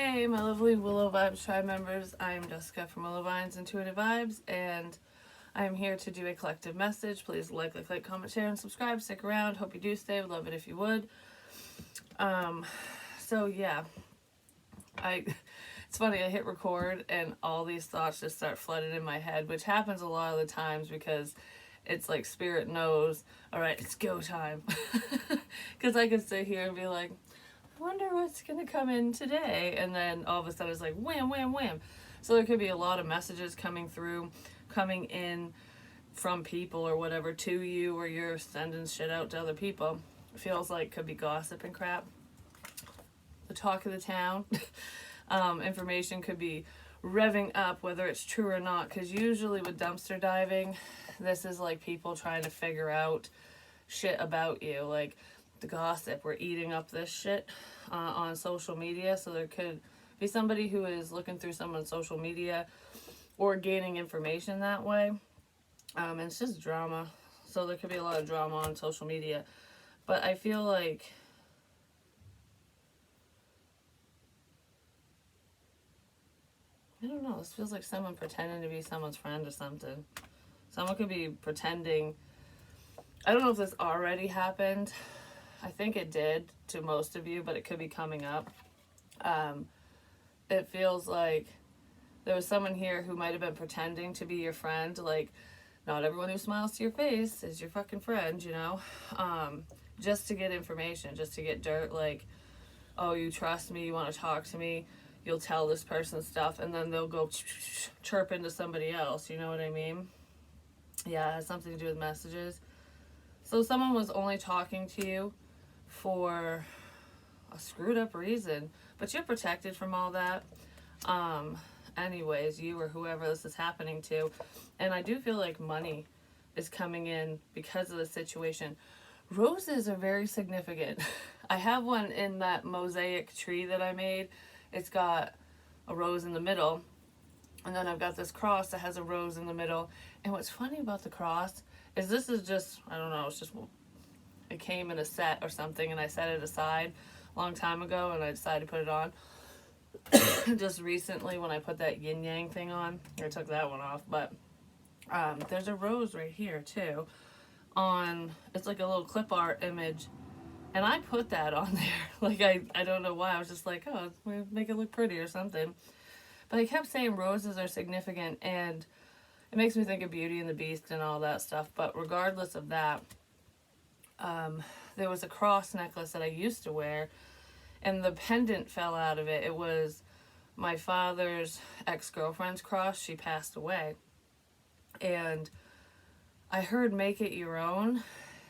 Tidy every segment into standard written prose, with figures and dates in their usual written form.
Hey, my lovely Willow Vibes tribe members. I am Jessica from Willow Vines Intuitive Vibes, and I am here to do a collective message. Please like, comment, share, and subscribe. Stick around. Hope you do stay. Would love it if you would. So yeah, I. It's funny. I hit record, and all these thoughts just start flooding in my head, which happens a lot of the times because it's like spirit knows. All right, it's go time. Because I could sit here and be like, wonder what's gonna come in today, and then all of a sudden it's like wham wham wham. So there could be a lot of messages coming in from people or whatever to you, or you're sending shit out to other people. It feels like could be gossip and crap, the talk of the town. Information could be revving up, whether it's true or not, because usually with dumpster diving, this is like people trying to figure out shit about you, like the gossip. We're eating up this shit on social media, so there could be somebody who is looking through someone's social media or gaining information that way. And it's just drama, so there could be a lot of drama on social media. But I feel like I don't know, this feels like someone pretending to be someone's friend or something. Someone could be pretending. I don't know if this already happened. I think it did to most of you, but it could be coming up. It feels like there was someone here who might have been pretending to be your friend. Like, not everyone who smiles to your face is your fucking friend, you know? Just to get information, just to get dirt. Like, oh, you trust me, you want to talk to me, you'll tell this person stuff, and then they'll go chirp into somebody else, you know what I mean? Yeah, it has something to do with messages. So someone was only talking to you for a screwed up reason, but you're protected from all that. Anyways, you or whoever this is happening to. And I do feel like money is coming in because of the situation. Roses are very significant. I have one in that mosaic tree that I made. It's got a rose in the middle, and then I've got this cross that has a rose in the middle. And what's funny about the cross is this is just, I don't know, it came in a set or something, and I set it aside a long time ago, and I decided to put it on. Just recently when I put that yin yang thing on, I took that one off, but there's a rose right here too. It's like a little clip art image, and I put that on there. Like, I don't know why. I was just like, oh, we make it look pretty or something. But I kept saying roses are significant, and it makes me think of Beauty and the Beast and all that stuff. But regardless of that, there was a cross necklace that I used to wear, and the pendant fell out of it. It was my father's ex-girlfriend's cross. She passed away. And I heard make it your own.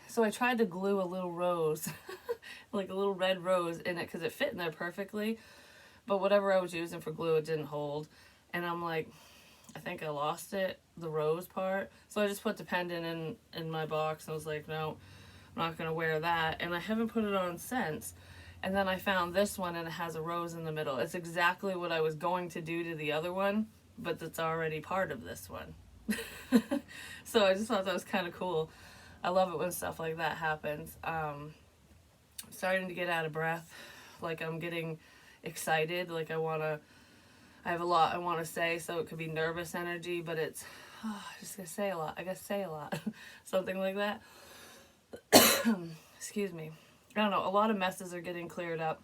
So I tried to glue a little rose, like a little red rose in it, because it fit in there perfectly. But whatever I was using for glue, it didn't hold. And I'm like, I think I lost it, the rose part. So I just put the pendant in my box, and I was like, no, I'm not going to wear that. And I haven't put it on since. And then I found this one, and it has a rose in the middle. It's exactly what I was going to do to the other one, but it's already part of this one. So I just thought that was kind of cool. I love it when stuff like that happens. I'm starting to get out of breath. Like, I'm getting excited. Like, I have a lot I want to say, so it could be nervous energy, but it's, I just gotta say a lot. I gotta say a lot. Something like that. Excuse me. I don't know. A lot of messes are getting cleared up.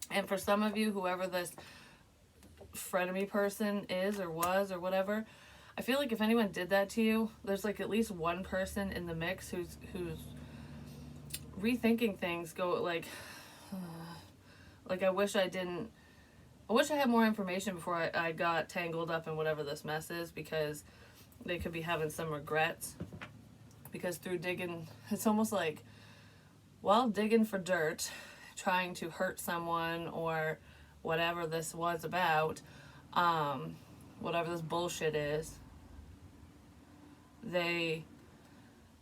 And for some of you, whoever this frenemy person is or was or whatever, I feel like if anyone did that to you, there's like at least one person in the mix who's rethinking things. Go like I wish I had more information before I got tangled up in whatever this mess is, because they could be having some regrets. Because through digging, it's almost like while digging for dirt, trying to hurt someone or whatever this was about, whatever this bullshit is, they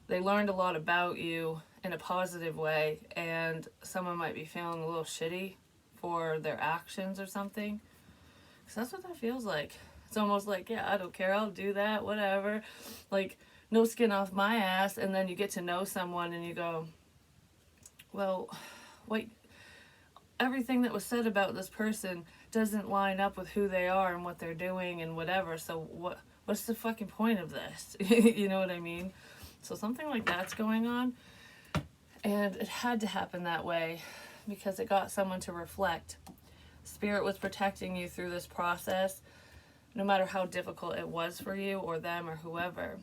learned a lot about you in a positive way, and someone might be feeling a little shitty for their actions or something. Because that's what that feels like. It's almost like, yeah, I don't care, I'll do that, whatever. Like, no skin off my ass. And then you get to know someone and you go, well, wait, everything that was said about this person doesn't line up with who they are and what they're doing and whatever. So what's the fucking point of this? You know what I mean? So something like that's going on. And it had to happen that way because it got someone to reflect. Spirit was protecting you through this process, no matter how difficult it was for you or them or whoever.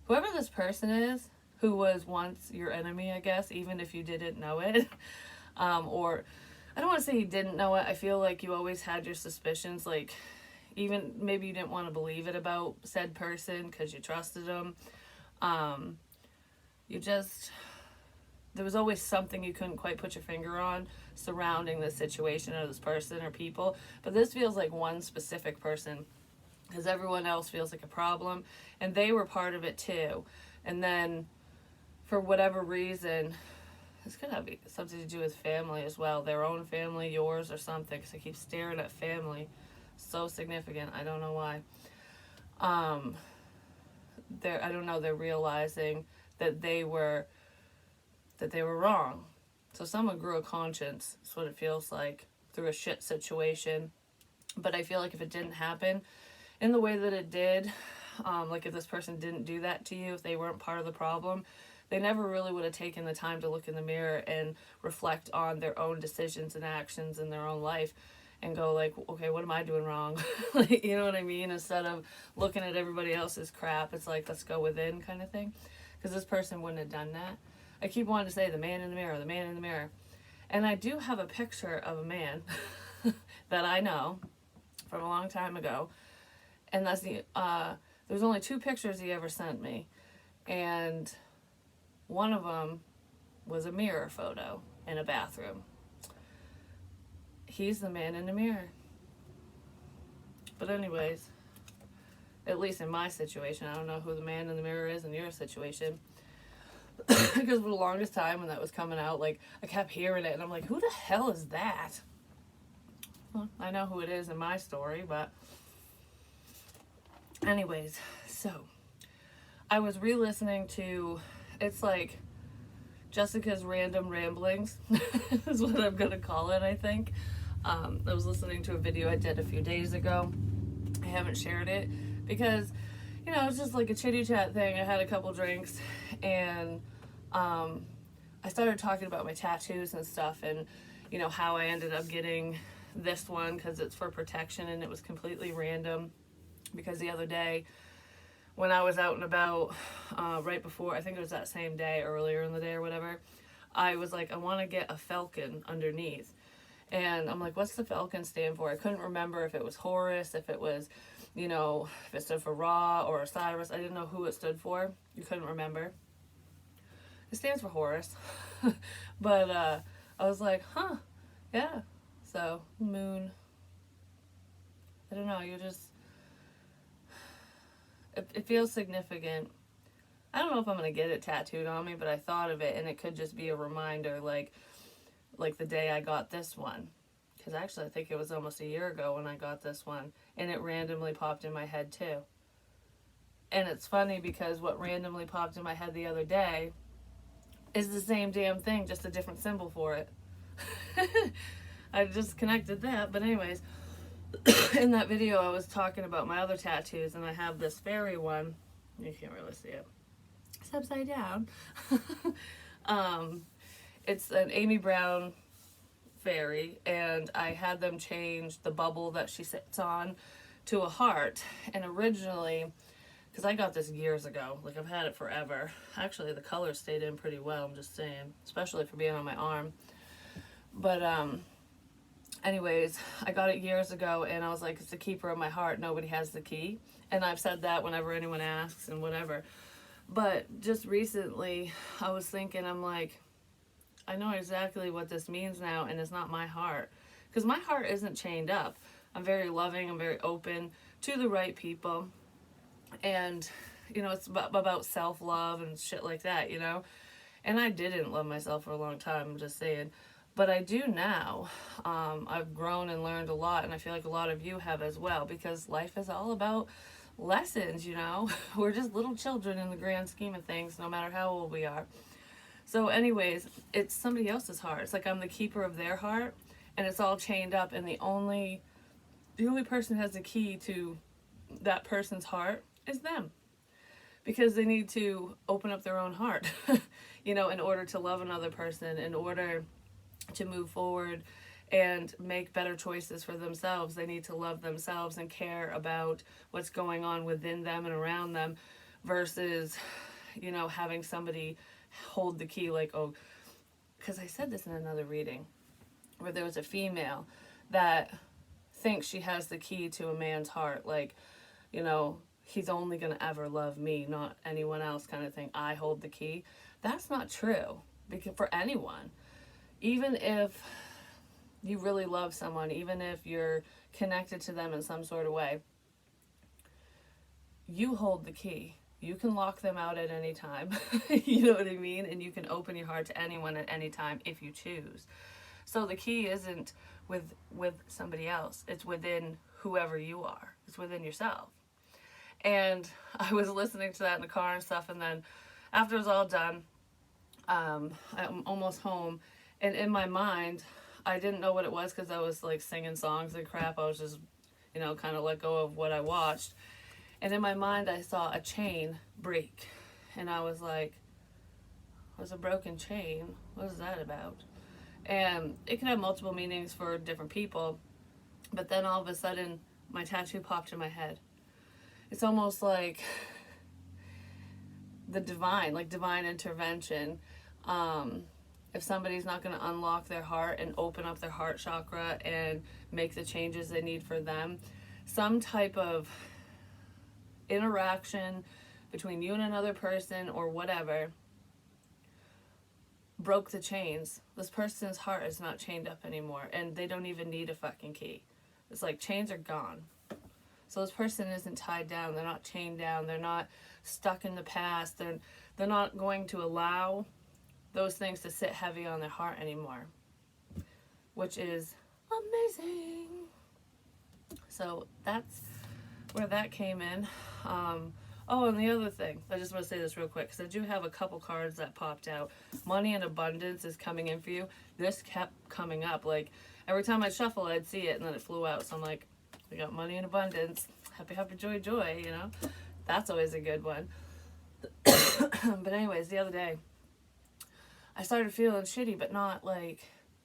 Whoever this person is, who was once your enemy, I guess, even if you didn't know it, or I don't want to say you didn't know it. I feel like you always had your suspicions, like even maybe you didn't want to believe it about said person because you trusted them. There was always something you couldn't quite put your finger on surrounding this situation or this person or people. But this feels like one specific person because everyone else feels like a problem. And they were part of it too. And then for whatever reason, this could have something to do with family as well. Their own family, yours, or something. Because I keep staring at family. So significant. I don't know why. I don't know. They're realizing that they were wrong. So someone grew a conscience. That's what it feels like through a shit situation. But I feel like if it didn't happen in the way that it did, like if this person didn't do that to you, if they weren't part of the problem, they never really would have taken the time to look in the mirror and reflect on their own decisions and actions in their own life and go like, okay, what am I doing wrong? Like, you know what I mean? Instead of looking at everybody else's crap, it's like, let's go within kind of thing. Because this person wouldn't have done that. I keep wanting to say the man in the mirror, the man in the mirror. And I do have a picture of a man that I know from a long time ago. And that's there's only 2 pictures he ever sent me. And one of them was a mirror photo in a bathroom. He's the man in the mirror. But anyways, at least in my situation, I don't know who the man in the mirror is in your situation. Because for the longest time when that was coming out, like, I kept hearing it and I'm like, who the hell is that? Well, I know who it is in my story, but anyways, so I was re-listening to, it's like Jessica's Random Ramblings is what I'm gonna call it, I think. I was listening to a video I did a few days ago. I haven't shared it because, you know, it's just like a chitty chat thing. I had a couple drinks and I started talking about my tattoos and stuff and, you know, how I ended up getting this one because it's for protection and it was completely random. Because the other day when I was out and about, right before, I think it was that same day, earlier in the day or whatever, I was like, I want to get a falcon underneath. And I'm like, what's the falcon stand for? I couldn't remember if it was Horus, if it was, you know, if it stood for Ra or Osiris. I didn't know who it stood for. You couldn't remember. It stands for Horus. But I was like, huh, yeah. So, moon. I don't know, you're just, it feels significant. I don't know if I'm going to get it tattooed on me, but I thought of it and it could just be a reminder, like the day I got this one. Because actually I think it was almost a year ago when I got this one. And it randomly popped in my head too. And it's funny because what randomly popped in my head the other day is the same damn thing, just a different symbol for it. I just connected that. But anyways, in that video I was talking about my other tattoos and I have this fairy one. You can't really see it. It's upside down. It's an Amy Brown fairy, and I had them change the bubble that she sits on to a heart. And originally, because I got this years ago, like I've had it forever. Actually, the color stayed in pretty well, I'm just saying, especially for being on my arm. But anyways, I got it years ago, and I was like, it's the keeper of my heart. Nobody has the key. And I've said that whenever anyone asks and whatever. But just recently, I was thinking, I'm like, I know exactly what this means now, and it's not my heart. Because my heart isn't chained up. I'm very loving, I'm very open to the right people. And, you know, it's about self-love and shit like that, you know. And I didn't love myself for a long time, I'm just saying. But I do now. I've grown and learned a lot, and I feel like a lot of you have as well, because life is all about lessons, you know. We're just little children in the grand scheme of things, no matter how old we are. So anyways, it's somebody else's heart. It's like I'm the keeper of their heart, and it's all chained up, and the only person who has the key to that person's heart is them, because they need to open up their own heart, in order to love another person, in order to move forward and make better choices for themselves. They need to love themselves and care about what's going on within them and around them, versus, having somebody hold the key, like, oh, because I said this in another reading where there was a female that thinks she has the key to a man's heart, like, he's only going to ever love me, not anyone else, kind of thing. I hold the key. That's not true, because for anyone, even if you really love someone, even if you're connected to them in some sort of way, you hold the key. You can lock them out at any time. You know what I mean? And you can open your heart to anyone at any time if you choose. So the key isn't with somebody else. It's within whoever you are. It's within yourself. And I was listening to that in the car and stuff, and then after it was all done, I'm almost home, and in my mind, I didn't know what it was because I was like singing songs and crap. I was just, kind of let go of what I watched. And in my mind, I saw a chain break. And I was like, what's a broken chain? What is that about? And it can have multiple meanings for different people. But then all of a sudden, my tattoo popped in my head. It's almost like the divine intervention. If somebody's not going to unlock their heart and open up their heart chakra and make the changes they need for them, some type of interaction between you and another person or whatever broke the chains. This person's heart is not chained up anymore, and they don't even need a fucking key. It's like chains are gone. So this person isn't tied down. They're not chained down. They're not stuck in the past. They're not going to allow those things to sit heavy on their heart anymore, which is amazing. So that's where that came in. And the other thing, I just want to say this real quick, because I do have a couple cards that popped out. Money and abundance is coming in for you. This kept coming up. Like, every time I shuffle, I'd see it, and then it flew out. So I'm like, we got money and abundance. Happy, happy, joy, joy, That's always a good one. But anyways, the other day, I started feeling shitty, but not like,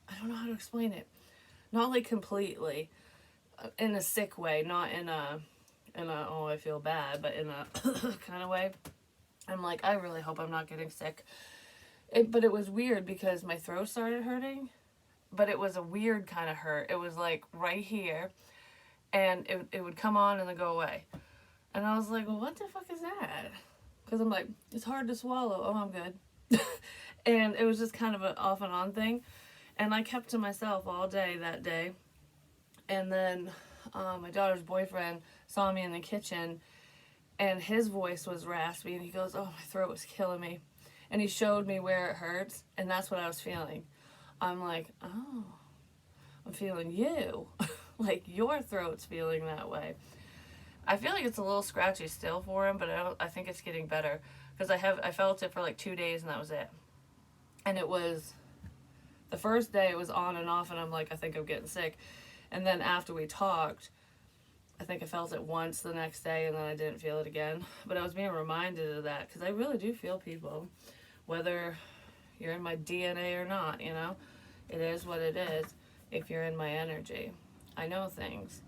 I don't know how to explain it. Not like completely, in a sick way, not in a oh, I feel bad, but in a kind of way. I'm like, I really hope I'm not getting sick. But it was weird because my throat started hurting, but it was a weird kind of hurt. It was like right here, and it would come on and then go away. And I was like, well, what the fuck is that? Because I'm like, it's hard to swallow. Oh, I'm good. And it was just kind of an off and on thing. And I kept to myself all day that day. And then my daughter's boyfriend saw me in the kitchen, and his voice was raspy, and he goes, oh, my throat was killing me. And he showed me where it hurts, and that's what I was feeling. I'm like, oh, I'm feeling you. Like, your throat's feeling that way. I feel like it's a little scratchy still for him, but I think it's getting better, because I felt it for like 2 days, and that was it. And it was, the first day it was on and off, and I'm like, I think I'm getting sick. And then after we talked, I think I felt it once the next day, and then I didn't feel it again. But I was being reminded of that, because I really do feel people, whether you're in my DNA or not, It is what it is if you're in my energy. I know things.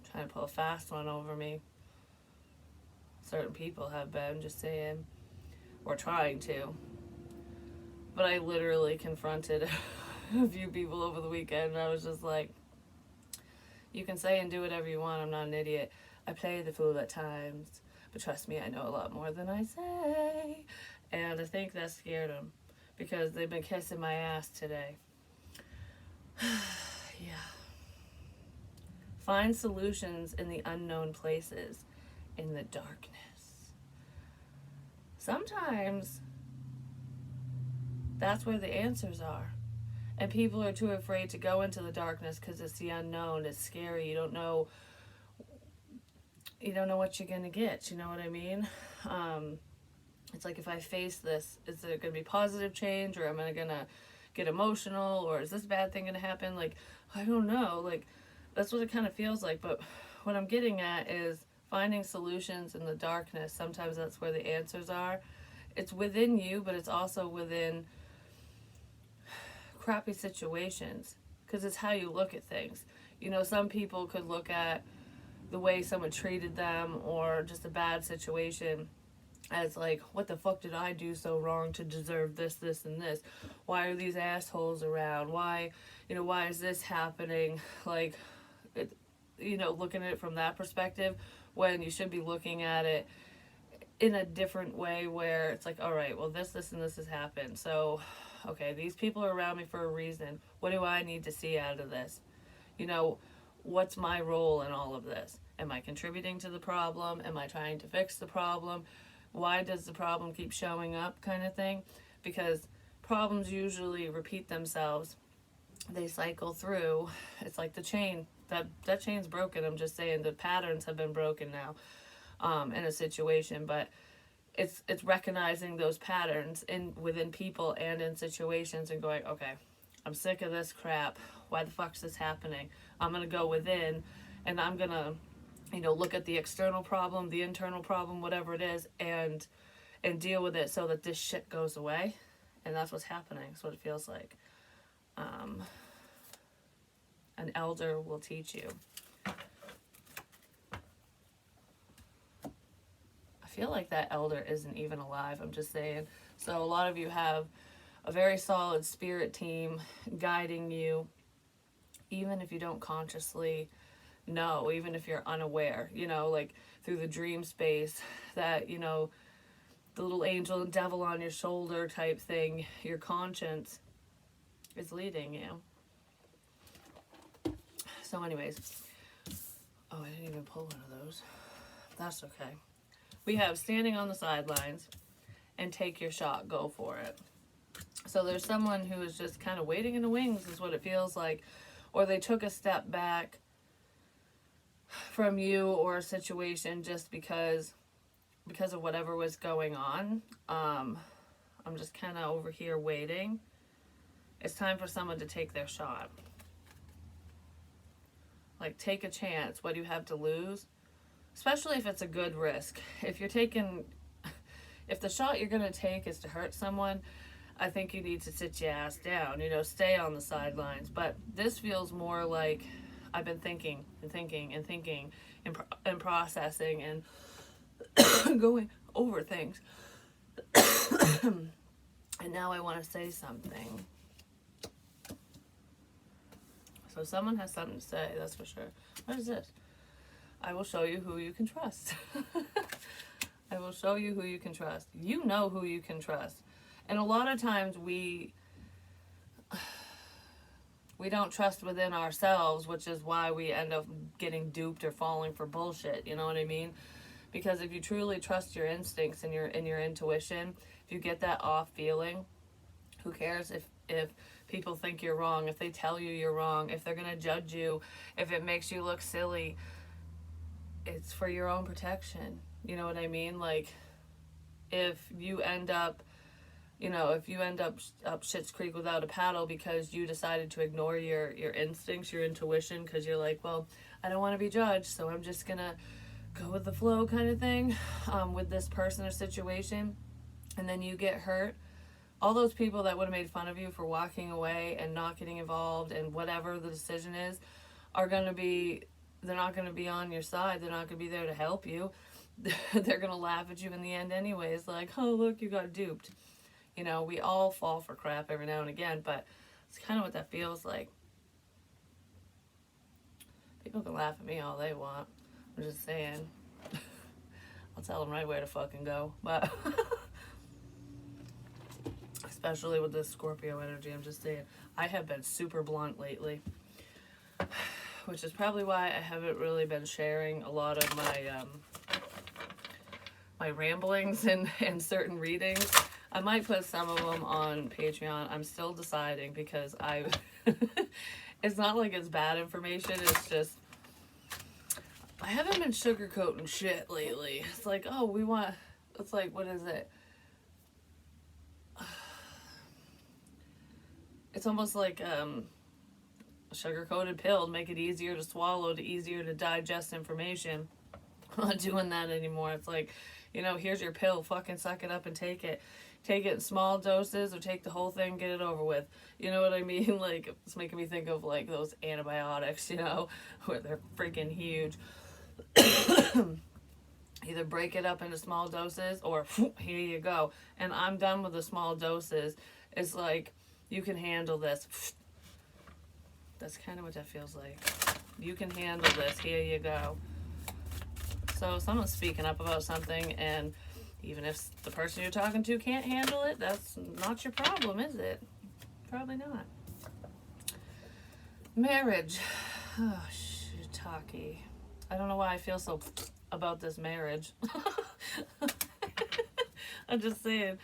I'm trying to pull a fast one over me. Certain people have been, just saying. Or trying to. But I literally confronted a few people over the weekend, and I was just like, you can say and do whatever you want. I'm not an idiot. I play the fool at times. But trust me, I know a lot more than I say. And I think that scared them, because they've been kissing my ass today. Yeah. Find solutions in the unknown places, in the darkness. Sometimes that's where the answers are. And people are too afraid to go into the darkness because it's the unknown. It's scary. You don't know what you're going to get. You know what I mean? It's like, if I face this, is it going to be positive change, or am I going to get emotional, or is this bad thing going to happen? Like, I don't know. Like, that's what it kind of feels like. But what I'm getting at is finding solutions in the darkness. Sometimes that's where the answers are. It's within you, but it's also within crappy situations, because it's how you look at things. You know, some people could look at the way someone treated them or just a bad situation as like, what the fuck did I do so wrong to deserve this, this, and this? Why are these assholes around? Why, why is this happening? Like, it, looking at it from that perspective, when you should be looking at it in a different way, where it's like, all right, well, this, and this has happened. So, okay, these people are around me for a reason. What do I need to see out of this? What's my role in all of this? Am I contributing to the problem? Am I trying to fix the problem? Why does the problem keep showing up, kind of thing? Because problems usually repeat themselves. They cycle through. It's like the chain. That chain's broken. I'm just saying, the patterns have been broken now, in a situation. But it's recognizing those patterns within people and in situations, and going, okay, I'm sick of this crap. Why the fuck's this happening? I'm gonna go within, and I'm gonna look at the external problem, the internal problem, whatever it is, and deal with it so that this shit goes away. And that's what's happening. That's what it feels like. An elder will teach you. I feel like that elder isn't even alive, I'm just saying. So a lot of you have a very solid spirit team guiding you, even if you don't consciously know, even if you're unaware, like through the dream space, that, the little angel and devil on your shoulder type thing, your conscience is leading you. So anyways, oh, I didn't even pull one of those. That's okay. We have standing on the sidelines and take your shot, go for it. So there's someone who is just kind of waiting in the wings, is what it feels like, or they took a step back from you or a situation just because of whatever was going on. I'm just kind of over here waiting. It's time for someone to take their shot. Like, take a chance. What do you have to lose? Especially if it's a good risk. If the shot you're going to take is to hurt someone, I think you need to sit your ass down, stay on the sidelines. But this feels more like, I've been thinking and thinking and thinking and processing and going over things. And now I want to say something. So someone has something to say, that's for sure. What is this? I will show you who you can trust. I will show you who you can trust. You know who you can trust. And a lot of times we don't trust within ourselves, which is why we end up getting duped or falling for bullshit. You know what I mean? Because if you truly trust your instincts and your intuition, if you get that off feeling, who cares if people think you're wrong, if they tell you you're wrong, if they're going to judge you, if it makes you look silly. It's for your own protection. You know what I mean? Like, if you end up up Schitt's Creek without a paddle because you decided to ignore your instincts, your intuition, because you're like, well, I don't want to be judged, so I'm just going to go with the flow kind of thing, with this person or situation, and then you get hurt. All those people that would have made fun of you for walking away and not getting involved and whatever the decision is, they're not going to be on your side. They're not going to be there to help you. They're going to laugh at you in the end anyways, like, oh, look, you got duped. We all fall for crap every now and again, but it's kind of what that feels like. People can laugh at me all they want. I'm just saying. I'll tell them right where to fucking go. But especially with this Scorpio energy, I'm just saying. I have been super blunt lately, which is probably why I haven't really been sharing a lot of my ramblings and certain readings. I might put some of them on Patreon. I'm still deciding, because it's not like it's bad information. It's just, I haven't been sugarcoating shit lately. It's like, oh, it's like, what is it? it's almost like a sugar-coated pill to make it easier to swallow, to easier to digest information. I'm not doing that anymore. It's like, you know, here's your pill, fucking suck it up and take it. Take it in small doses or take the whole thing, get it over with. You know what I mean? Like, it's making me think of like those antibiotics, you know, where they're freaking huge. Either break it up into small doses or here you go. And I'm done with the small doses. It's like, you can handle this. That's kind of what that feels like. You can handle this. Here you go. So someone's speaking up about something, and even if the person you're talking to can't handle it, that's not your problem, is it? Probably not. Marriage. Oh, shiitake. I don't know why I feel so about this marriage. I'm just saying.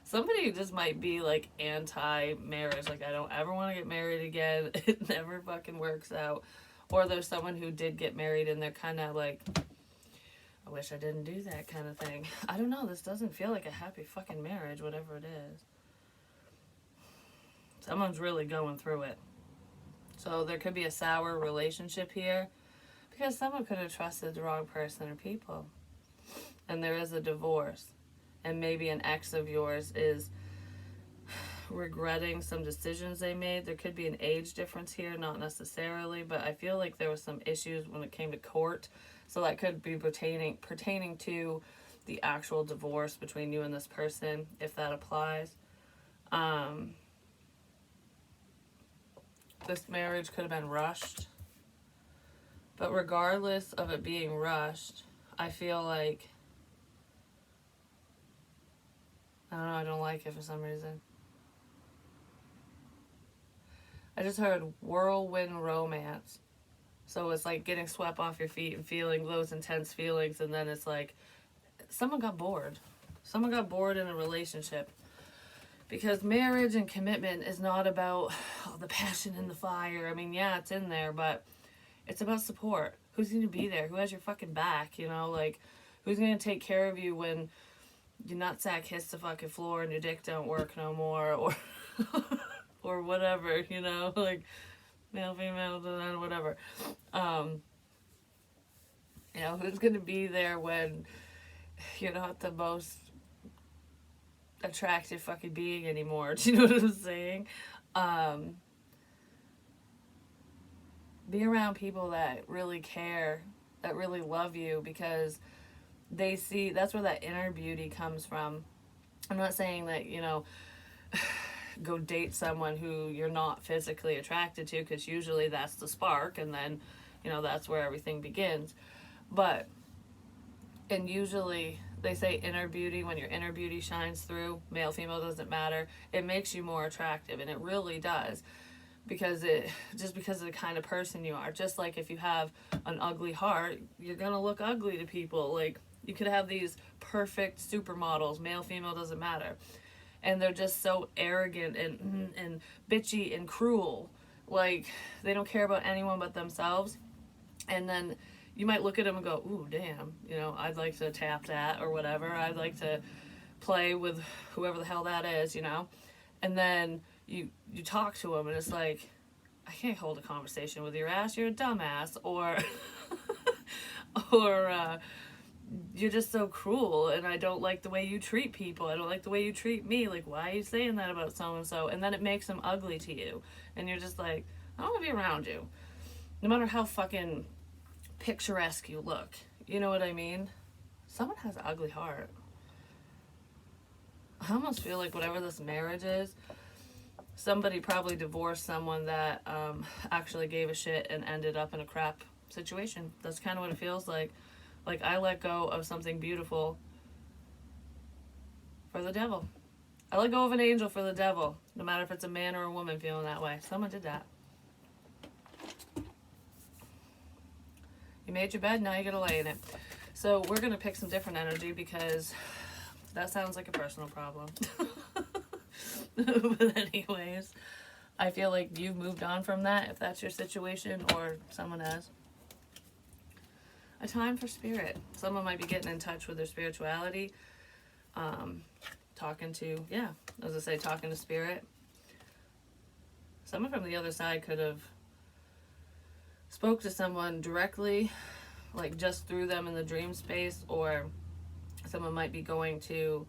Somebody just might be like anti-marriage. Like, I don't ever want to get married again. It never fucking works out. Or there's someone who did get married and they're kind of like, I wish I didn't do that kind of thing. I don't know. This doesn't feel like a happy fucking marriage, whatever it is. Someone's really going through it. So there could be a sour relationship here because someone could have trusted the wrong person or people. And there is a divorce. And maybe an ex of yours is regretting some decisions they made. There could be an age difference here, not necessarily, but I feel like there was some issues when it came to court. So that could be pertaining to the actual divorce between you and this person, if that applies. This marriage could have been rushed. But regardless of it being rushed, I feel like, I don't know, I don't like it for some reason. I just heard whirlwind romance. So it's like getting swept off your feet and feeling those intense feelings, and then it's like someone got bored. Someone got bored in a relationship. Because marriage and commitment is not about the passion and the fire. I mean, yeah, it's in there, but it's about support. Who's going to be there? Who has your fucking back? You know, like, who's going to take care of you when your nutsack hits the fucking floor and your dick don't work no more, or or whatever, you know, like male, female, whatever. You know, who's going to be there when you're not the most attractive fucking being anymore? Do you know what I'm saying? Be around people that really care, that really love you, because they see, that's where that inner beauty comes from. I'm not saying that, you know, go date someone who you're not physically attracted to, because usually that's the spark, and then, you know, that's where everything begins. But, and usually they say inner beauty, when your inner beauty shines through, male, female, doesn't matter, it makes you more attractive, and it really does. Because just because of the kind of person you are. Just like if you have an ugly heart, you're gonna look ugly to people. Like, you could have these perfect supermodels, male, female, doesn't matter, and they're just so arrogant and bitchy and cruel. Like, they don't care about anyone but themselves. And then you might look at them and go, ooh, damn, you know, I'd like to tap that or whatever. I'd like to play with whoever the hell that is, you know. And then you talk to them and it's like, I can't hold a conversation with your ass, you're a dumbass, or or you're just so cruel, and I don't like the way you treat people, I don't like the way you treat me, like, why are you saying that about so and so? And then it makes them ugly to you, and you're just like, I don't want to be around you, no matter how fucking picturesque you look. You know what I mean? Someone has an ugly heart. I almost feel like whatever this marriage is, somebody probably divorced someone that actually gave a shit and ended up in a crap situation. That's kind of what it feels like. Like, I let go of something beautiful for the devil. I let go of an angel for the devil, no matter if it's a man or a woman feeling that way. Someone did that. You made your bed, now you gotta lay in it. So we're gonna pick some different energy, because that sounds like a personal problem. But anyways, I feel like you've moved on from that, if that's your situation, or someone has. A time for spirit. Someone might be getting in touch with their spirituality. Talking to, yeah, as I say, talking to spirit. someone from the other side could have spoke to someone directly, like just through them in the dream space, or someone might be going to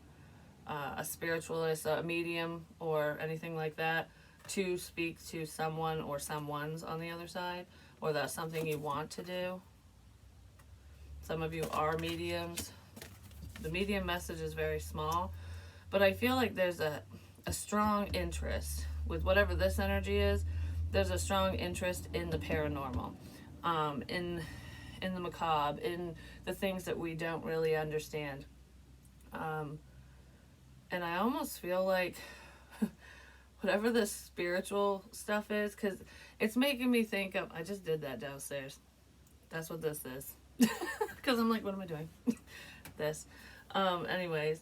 a spiritualist, a medium, or anything like that to speak to someone or someone's on the other side, or that's something you want to do. Some of you are mediums. The medium message is very small, but I feel like there's a strong interest with whatever this energy is. There's a strong interest in the paranormal, in the macabre, in the things that we don't really understand. And I almost feel like whatever this spiritual stuff is, because it's making me think of, I just did that downstairs. That's what this is. Because I'm like, what am I doing? This. Anyways,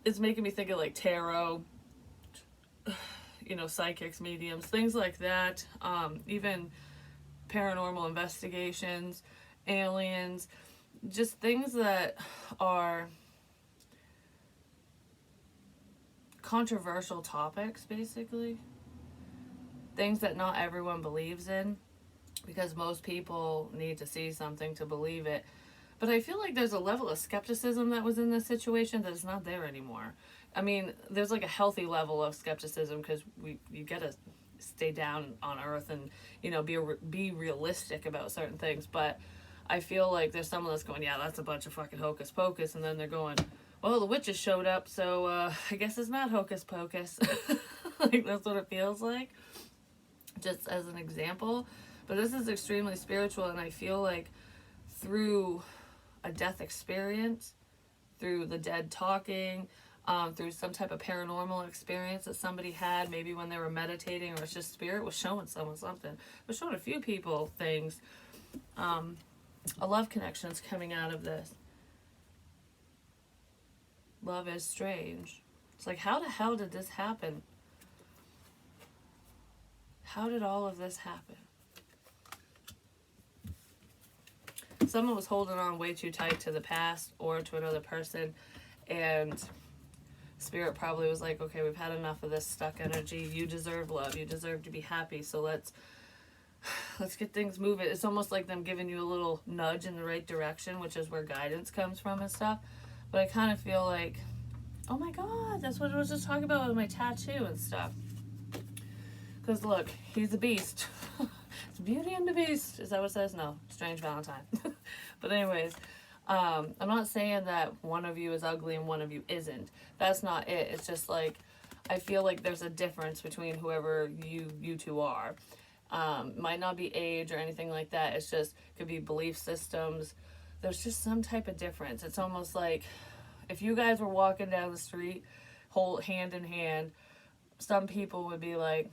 it's making me think of like tarot, you know, psychics, mediums, things like that. Even paranormal investigations, aliens, just things that are controversial topics, basically. Things that not everyone believes in, because most people need to see something to believe it. But I feel like there's a level of skepticism that was in this situation that is not there anymore. I mean, there's like a healthy level of skepticism, because you gotta stay down on earth and, you know, be realistic about certain things. But I feel like there's someone that's going, yeah, that's a bunch of fucking hocus pocus, and then they're going, well, the witches showed up, so I guess it's not hocus pocus. Like, that's what it feels like, just as an example. But this is extremely spiritual, and I feel like through a death experience, through the dead talking, through some type of paranormal experience that somebody had, maybe when they were meditating, or it's just spirit was showing someone something. It was showing a few people things. A love connection is coming out of this. Love is strange. It's like, how the hell did this happen? How did all of this happen? Someone was holding on way too tight to the past or to another person, and Spirit probably was like, okay, we've had enough of this stuck energy. You deserve love. You deserve to be happy. So let's get things moving. It's almost like them giving you a little nudge in the right direction, which is where guidance comes from and stuff. But I kind of feel like, oh my God, that's what I was just talking about with my tattoo and stuff. Because look, he's a beast. It's Beauty and the Beast. Is that what it says? No, Strange Valentine. But anyways, I'm not saying that one of you is ugly and one of you isn't. That's not it. It's just like, I feel like there's a difference between whoever you two are. Might not be age or anything like that. It's just, could be belief systems. There's just some type of difference. It's almost like if you guys were walking down the street, hold hand in hand, some people would be like,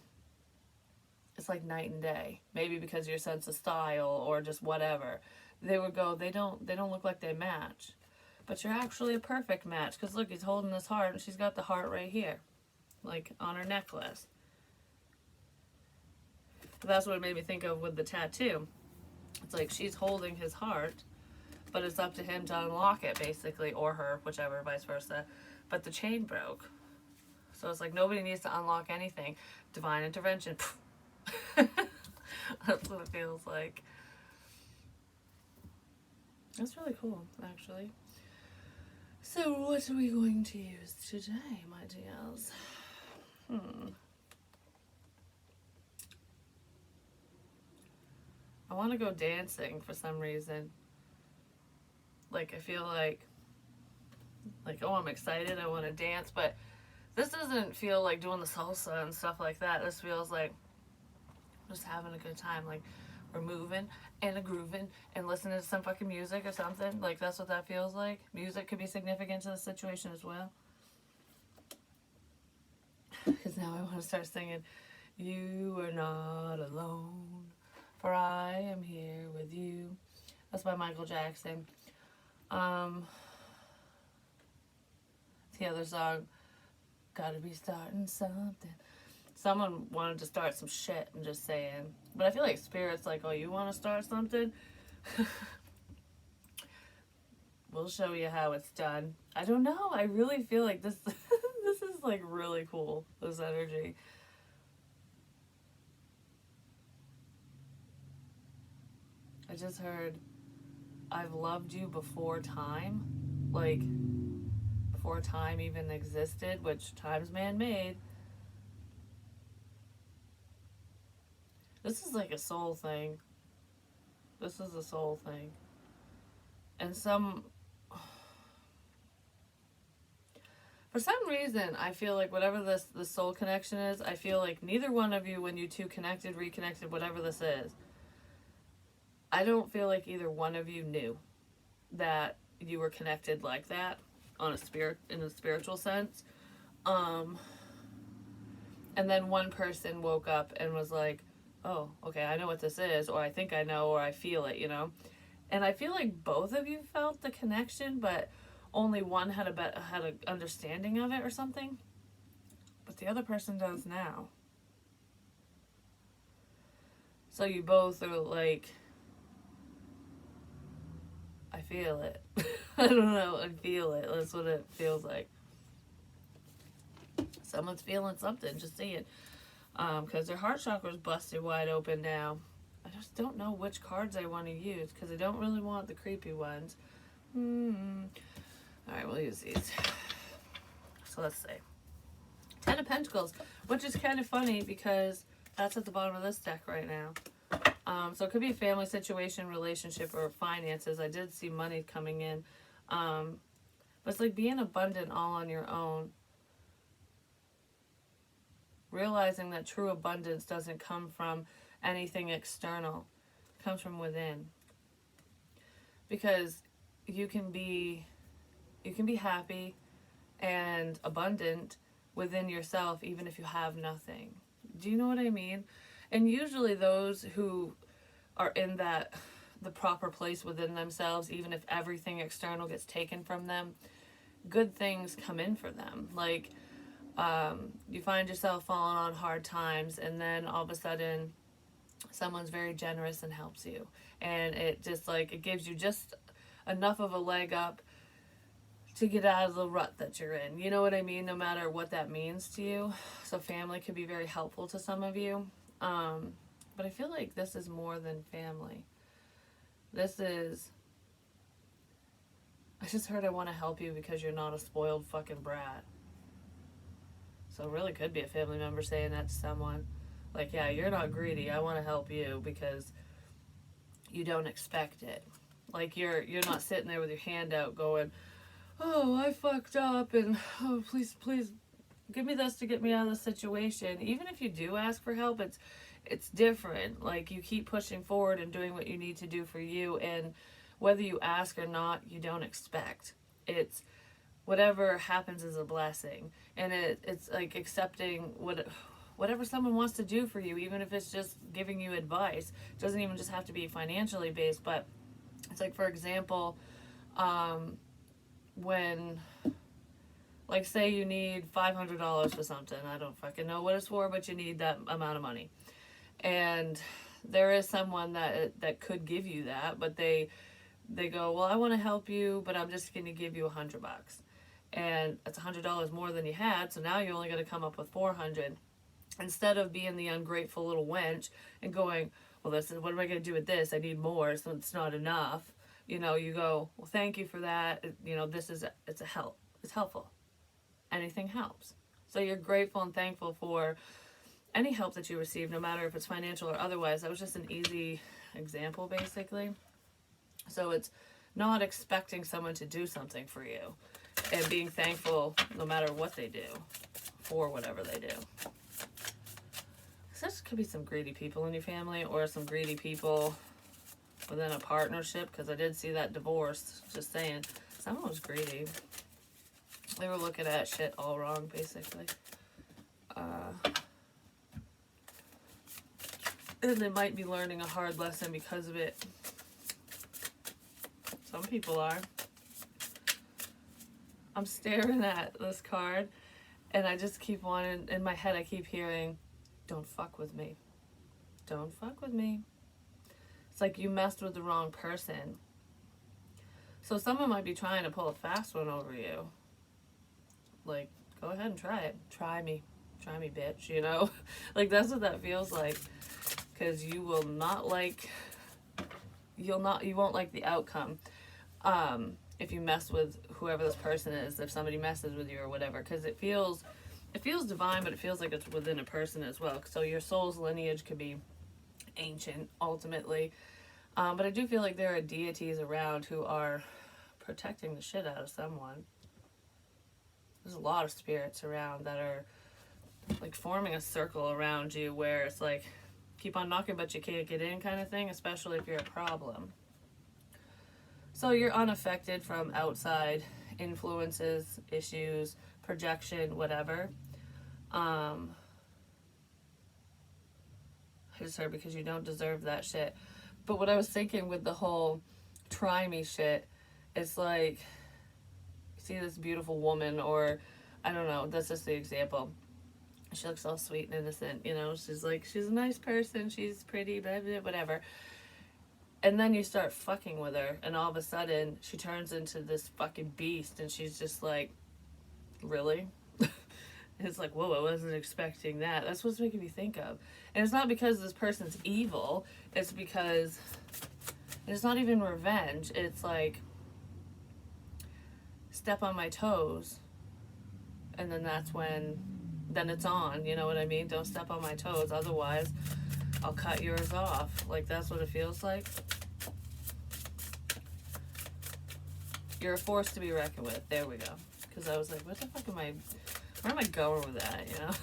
it's like night and day. Maybe because of your sense of style or just whatever. They would go, they don't look like they match. But you're actually a perfect match. Because look, he's holding this heart and she's got the heart right here. Like on her necklace. But that's what it made me think of with the tattoo. It's like she's holding his heart, but it's up to him to unlock it, basically, or her, whichever, vice versa. But the chain broke. So it's like nobody needs to unlock anything. Divine intervention. That's what it feels like. That's really cool, actually. So what are we going to use today, my dears? I want to go dancing for some reason. Like, I feel like, oh, I'm excited, I want to dance, but this doesn't feel like doing the salsa and stuff like that. This feels like just having a good time. Like, we're moving and grooving and listening to some fucking music or something. Like, that's what that feels like. Music could be significant to the situation as well. Because now I want to start singing, you are not alone, for I am here with you. That's by Michael Jackson. The other song, gotta be starting something. Someone wanted to start some shit, I'm just saying. But I feel like Spirit's like, oh, you want to start something? We'll show you how it's done. I don't know. I really feel like this this is like really cool, this energy. just heard, I've loved you before time. Like, before time even existed, which time's man-made. This is like a soul thing. This is a soul thing. And for some reason, I feel like whatever the soul connection is, I feel like neither one of you, when you two connected, reconnected, whatever this is, I don't feel like either one of you knew that you were connected like that in a spiritual sense. And then one person woke up and was like, oh, okay, I know what this is, or I think I know, or I feel it, you know? And I feel like both of you felt the connection, but only one had an understanding of it or something. But the other person does now. So you both are like, I feel it. I don't know, I feel it. That's what it feels like. Someone's feeling something, just see it. Because their heart chakra's busted wide open now. I just don't know which cards I want to use, because I don't really want the creepy ones. Alright, we'll use these. So let's see. 10 of Pentacles, which is kind of funny because that's at the bottom of this deck right now. So it could be a family situation, relationship, or finances. I did see money coming in. But it's like being abundant all on your own. Realizing that true abundance doesn't come from anything external. It comes from within. Because you can be happy and abundant within yourself even if you have nothing. Do you know what I mean? And usually those who are in the proper place within themselves, even if everything external gets taken from them, good things come in for them. Like, you find yourself falling on hard times, and then all of a sudden someone's very generous and helps you. And it just like, it gives you just enough of a leg up to get out of the rut that you're in. You know what I mean? No matter what that means to you. So family could be very helpful to some of you. But I feel like this is more than family. This is, I just heard I want to help you because you're not a spoiled fucking brat. So it really could be a family member saying that to someone. Like, yeah, you're not greedy. I want to help you because you don't expect it. Like, you're not sitting there with your hand out going, oh, I fucked up, and oh, please give me this to get me out of the situation. Even if you do ask for help, it's different. Like, you keep pushing forward and doing what you need to do for you, and whether you ask or not, you don't expect. It's whatever happens is a blessing. And it's like accepting whatever someone wants to do for you, even if it's just giving you advice. It doesn't even just have to be financially based, but it's like, for example, when, like, say you need $500 for something. I don't fucking know what it's for, but you need that amount of money. And there is someone that could give you that, but they go, well, I want to help you, but I'm just going to give you $100. And it's $100 more than you had, so now you're only going to come up with $400. Instead of being the ungrateful little wench and going, well, this is, what am I going to do with this? I need more, so it's not enough. You know, you go, well, thank you for that. You know, it's a help. It's helpful. Anything helps. So you're grateful and thankful for any help that you receive, no matter if it's financial or otherwise. That was just an easy example, basically. So it's not expecting someone to do something for you, and being thankful no matter what they do for whatever they do. So there could be some greedy people in your family, or some greedy people within a partnership, because I did see that divorce. Just saying, someone was greedy. They were looking at shit all wrong, basically. And they might be learning a hard lesson because of it. Some people are. I'm staring at this card, and I just keep wanting, in my head I keep hearing, don't fuck with me. Don't fuck with me. It's like you messed with the wrong person. So someone might be trying to pull a fast one over you. Like, go ahead and try it. Try me, bitch, you know? Like, that's what that feels like. Because you will not like you won't like the outcome. If you mess with whoever this person is, if somebody messes with you or whatever, because it feels divine, but it feels like it's within a person as well. So your soul's lineage could be ancient ultimately, but I do feel like there are deities around who are protecting the shit out of someone. There's a lot of spirits around that are like forming a circle around you where it's like keep on knocking but you can't get in kind of thing, especially if you're a problem. So you're unaffected from outside influences, issues, projection, whatever. I just heard because you don't deserve that shit. But what I was thinking with the whole try me shit, it's like, you see this beautiful woman, or I don't know, that's just the example. She looks all sweet and innocent, you know, she's like, she's a nice person, she's pretty, blah, blah, whatever. And then you start fucking with her, and all of a sudden, she turns into this fucking beast, and she's just like, really? It's like, whoa, I wasn't expecting that. That's what's making me think of. And it's not because this person's evil, it's because it's not even revenge. It's like, step on my toes, and then that's when, then it's on, you know what I mean? Don't step on my toes, otherwise I'll cut yours off. Like, that's what it feels like. You're a force to be reckoned with. There we go. Because I was like, what the fuck am I, where am I going with that, you know?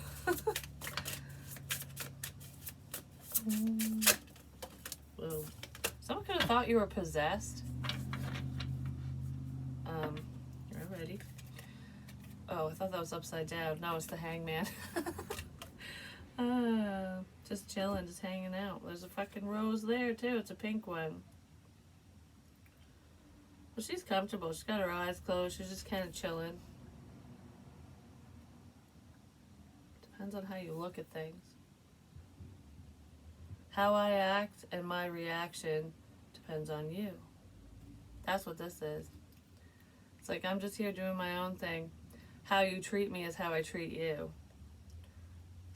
Whoa. Someone could have thought you were possessed. You're ready. Oh, I thought that was upside down. No, it's the hangman. Just chilling, just hanging out. There's a fucking rose there, too. It's a pink one. Well, she's comfortable. She's got her eyes closed. She's just kind of chilling. Depends on how you look at things. How I act and my reaction depends on you. That's what this is. It's like, I'm just here doing my own thing. How you treat me is how I treat you.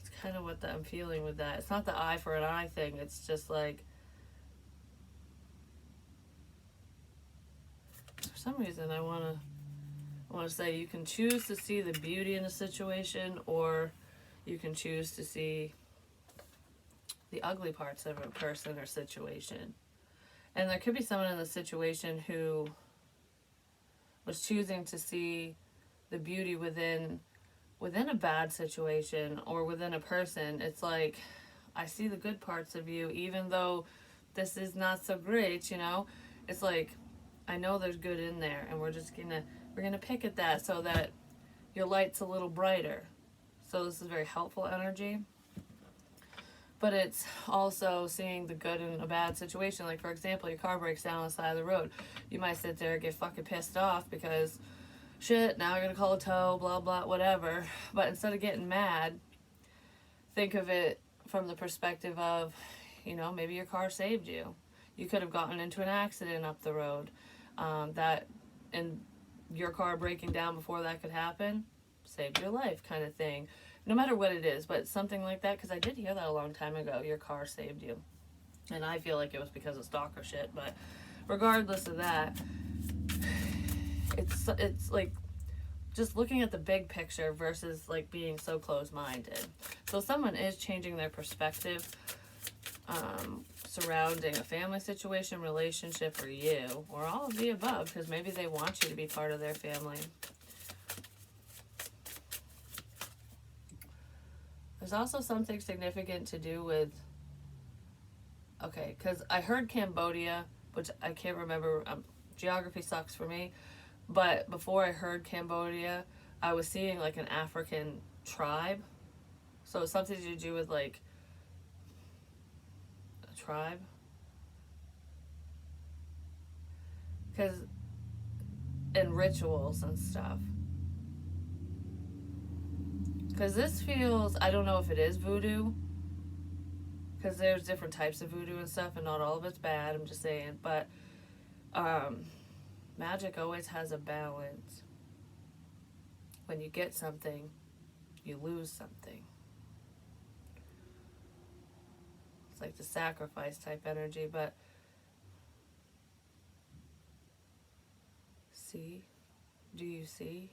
It's kind of what I'm feeling with that. It's not the eye for an eye thing. It's just like, for some reason I want to say you can choose to see the beauty in a situation, or you can choose to see the ugly parts of a person or situation. And there could be someone in the situation who was choosing to see the beauty within a bad situation or within a person. It's like, I see the good parts of you even though this is not so great, you know? It's like, I know there's good in there, and we're gonna pick at that so that your light's a little brighter. So this is very helpful energy. But it's also seeing the good in a bad situation. Like, for example, your car breaks down on the side of the road. You might sit there and get fucking pissed off because, shit, now you're gonna call a tow, blah, blah, whatever. But instead of getting mad, think of it from the perspective of, you know, maybe your car saved you. You could have gotten into an accident up the road. And your car breaking down before that could happen saved your life, kind of thing. No matter what it is, but something like that, because I did hear that a long time ago, your car saved you. And I feel like it was because of stalker shit, but regardless of that, it's like just looking at the big picture versus like being so close-minded. So someone is changing their perspective surrounding a family situation, relationship, or you, or all of the above, because maybe they want you to be part of their family. There's also something significant to do with, okay, because I heard Cambodia, which I can't remember, geography sucks for me, but before I heard Cambodia, I was seeing like an African tribe. So it's something to do with like a tribe. Because, and rituals and stuff. Because this feels, I don't know if it is voodoo, because there's different types of voodoo and stuff, and not all of it's bad, I'm just saying, but magic always has a balance. When you get something, you lose something. It's like the sacrifice type energy, but see? Do you see?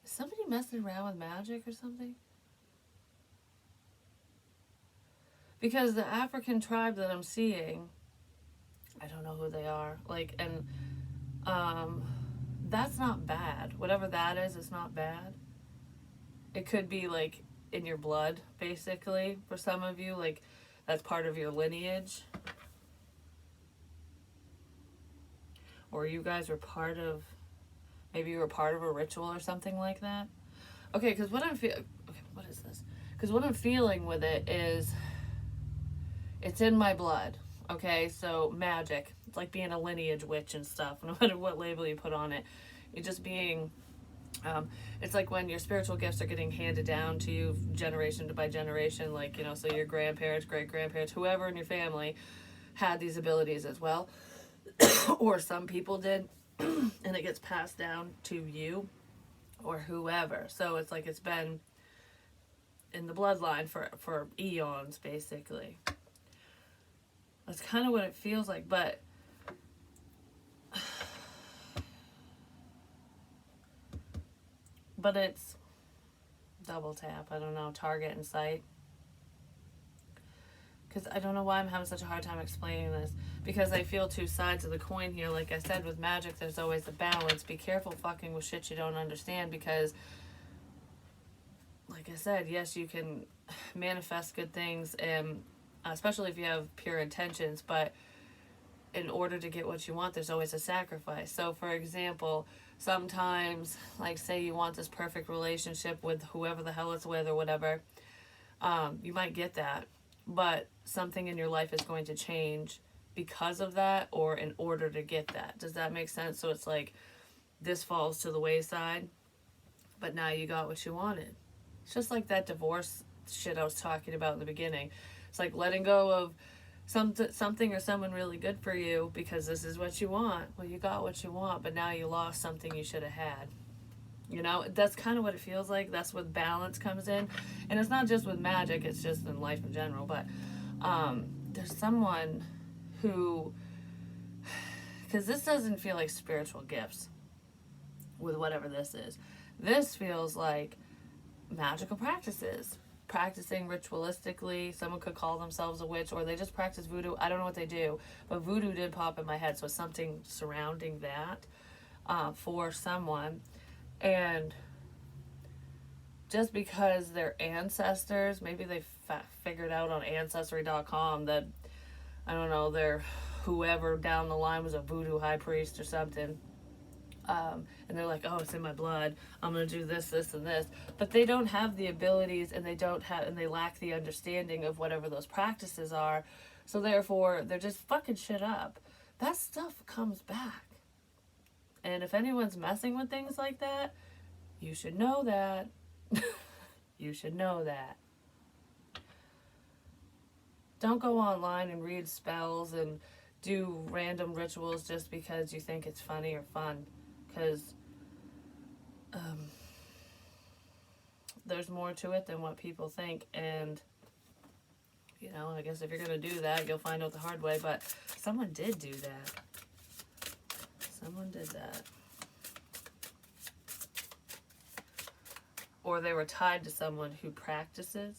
Is somebody messing around with magic or something? Because the African tribe that I'm seeing, I don't know who they are. Like, and that's not bad. Whatever that is, it's not bad. It could be like in your blood, basically, for some of you. Like, that's part of your lineage. Or you guys were part of, maybe you were part of a ritual or something like that. Okay, because what I'm feeling, okay, what is this? Because what I'm feeling with it is, it's in my blood. Okay, so magic. It's like being a lineage witch and stuff, no matter what label you put on it. You're just being, it's like when your spiritual gifts are getting handed down to you generation by generation, like, you know, so your grandparents, great-grandparents, whoever in your family had these abilities as well. Or some people did, and it gets passed down to you or whoever. So it's like it's been in the bloodline for eons, basically. That's kind of what it feels like, but it's double tap. I don't know, target and sight. Because I don't know why I'm having such a hard time explaining this. Because I feel two sides of the coin here. Like I said, with magic, there's always a balance. Be careful fucking with shit you don't understand, because, like I said, yes, you can manifest good things, and especially if you have pure intentions, but in order to get what you want, there's always a sacrifice. So, for example, sometimes, like, say you want this perfect relationship with whoever the hell it's with or whatever, you might get that, but something in your life is going to change because of that, or in order to get that. Does that make sense? So it's like this falls to the wayside, but now you got what you wanted. It's just like that divorce shit I was talking about in the beginning. It's like letting go of something or someone really good for you because this is what you want. Well, you got what you want, but now you lost something you should have had. You know, that's kind of what it feels like. That's what balance comes in. And it's not just with magic, it's just in life in general. But there's someone who, because this doesn't feel like spiritual gifts with whatever this is. This feels like magical practices. Practicing ritualistically. Someone could call themselves a witch, or they just practice voodoo. I don't know what they do, but voodoo did pop in my head. So it's something surrounding that for someone. And just because their ancestors, maybe they figured out on Ancestry.com that, I don't know, their whoever down the line was a voodoo high priest or something. And they're like, oh, it's in my blood. I'm going to do this, this, and this. But they don't have the abilities, and they lack the understanding of whatever those practices are. So therefore, they're just fucking shit up. That stuff comes back. And if anyone's messing with things like that, you should know that. You should know that. Don't go online and read spells and do random rituals just because you think it's funny or fun. Because there's more to it than what people think. And, you know, I guess if you're going to do that, you'll find out the hard way. But someone did do that. Someone did that. Or they were tied to someone who practices.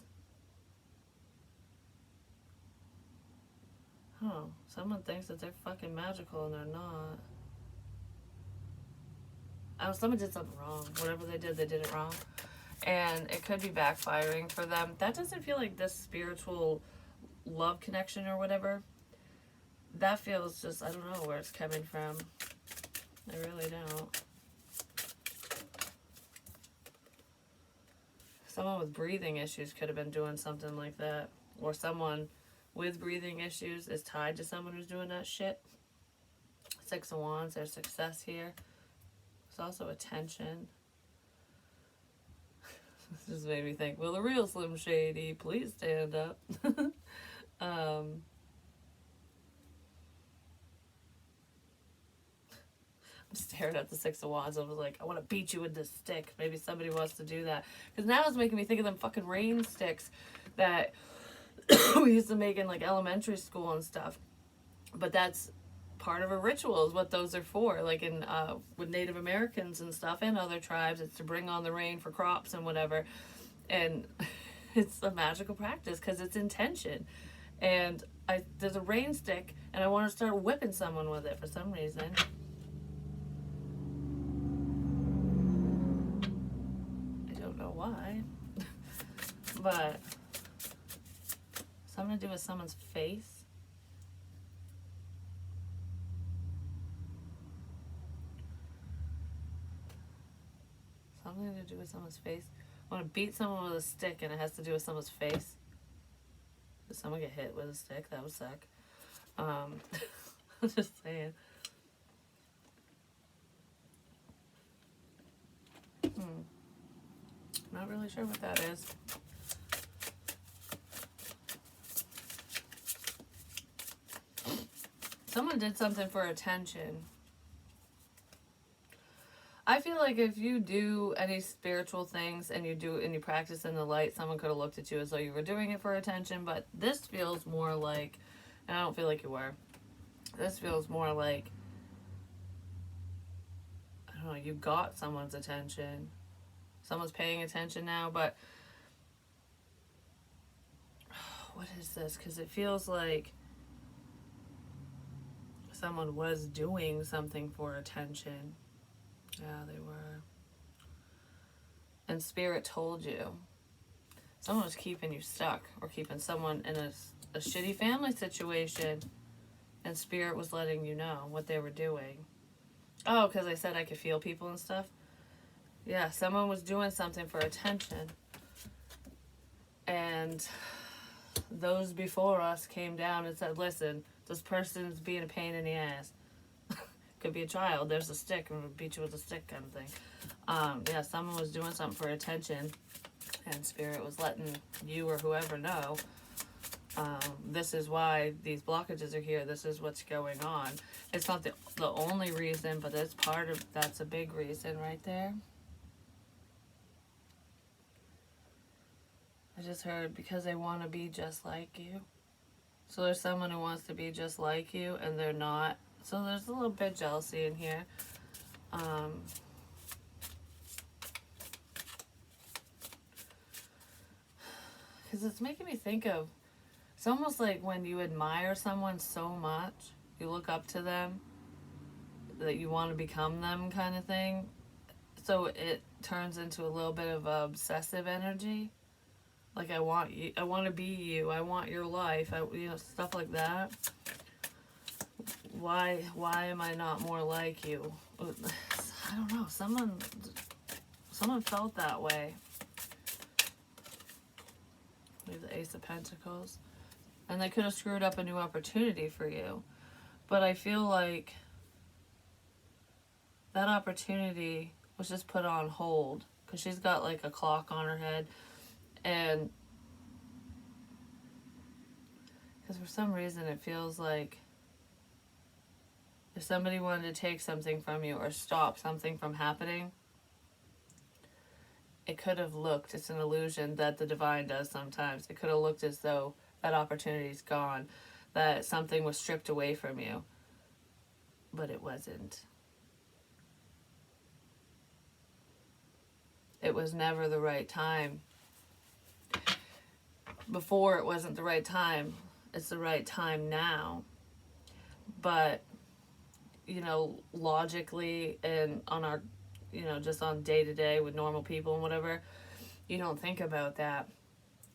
Oh, someone thinks that they're fucking magical and they're not. Oh, someone did something wrong. Whatever they did it wrong. And it could be backfiring for them. That doesn't feel like this spiritual love connection or whatever. That feels just, I don't know where it's coming from. I really don't. Someone with breathing issues could have been doing something like that. Or someone with breathing issues is tied to someone who's doing that shit. 6 of Wands, there's success here. There's also attention. This just made me think, will the real Slim Shady please stand up? I'm staring at the 6 of Wands. I was like, I want to beat you with this stick. Maybe somebody wants to do that. Because now it's making me think of them fucking rain sticks that we used to make in like elementary school and stuff. But that's part of a ritual is what those are for. Like in with Native Americans and stuff and other tribes, it's to bring on the rain for crops and whatever. And it's a magical practice because it's intention. And there's a rain stick, and I want to start whipping someone with it for some reason. I don't know why. But something to do with someone's face. Something to do with someone's face. I want to beat someone with a stick, and it has to do with someone's face. Did someone get hit with a stick? That would suck. I'm just saying. Not really sure what that is. Someone did something for attention. I feel like if you do any spiritual things and you practice in the light, someone could have looked at you as though you were doing it for attention, but this feels more like, and I don't feel like you were, this feels more like, I don't know, you got someone's attention. Someone's paying attention now, but what is this? Because it feels like someone was doing something for attention. Yeah, they were. And Spirit told you. Someone was keeping you stuck or keeping someone in a shitty family situation. And Spirit was letting you know what they were doing. Oh, because I said I could feel people and stuff. Yeah, someone was doing something for attention. And those before us came down and said, listen, this person's being a pain in the ass. Could be a child. There's a stick and we'll beat you with a stick kind of thing. Yeah, someone was doing something for attention, and Spirit was letting you or whoever know, this is why these blockages are here. This is what's going on. It's not the only reason, but that's a big reason right there. I just heard because they want to be just like you. So there's someone who wants to be just like you and they're not. So there's a little bit of jealousy in here. Because it's making me think of, it's almost like when you admire someone so much, you look up to them, that you want to become them kind of thing. So it turns into a little bit of obsessive energy. Like I want you, I want to be you, I want your life, stuff like that. Why am I not more like you? I don't know. Someone felt that way. Leave the Ace of Pentacles. And they could have screwed up a new opportunity for you. But I feel like that opportunity was just put on hold. Because she's got like a clock on her head. And because for some reason it feels like if somebody wanted to take something from you or stop something from happening, it could have looked, it's an illusion that the divine does sometimes, it could have looked as though that opportunity's gone, that something was stripped away from you, but it wasn't. It was never the right time. Before it wasn't the right time, it's the right time now. But logically and on our, just on day to day with normal people and whatever, you don't think about that.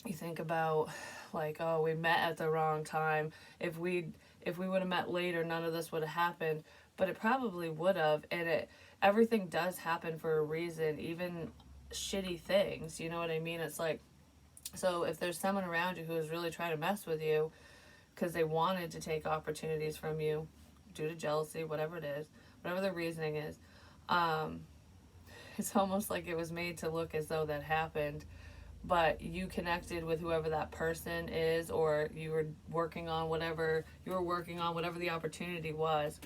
You think about like, oh, we met at the wrong time. If we would have met later, none of this would have happened. But it probably would have. And everything does happen for a reason, even shitty things. You know what I mean? It's like, so if there's someone around you who is really trying to mess with you because they wanted to take opportunities from you, due to jealousy, whatever it is, whatever the reasoning is, it's almost like it was made to look as though that happened, but you connected with whoever that person is, or you were working on whatever the opportunity was.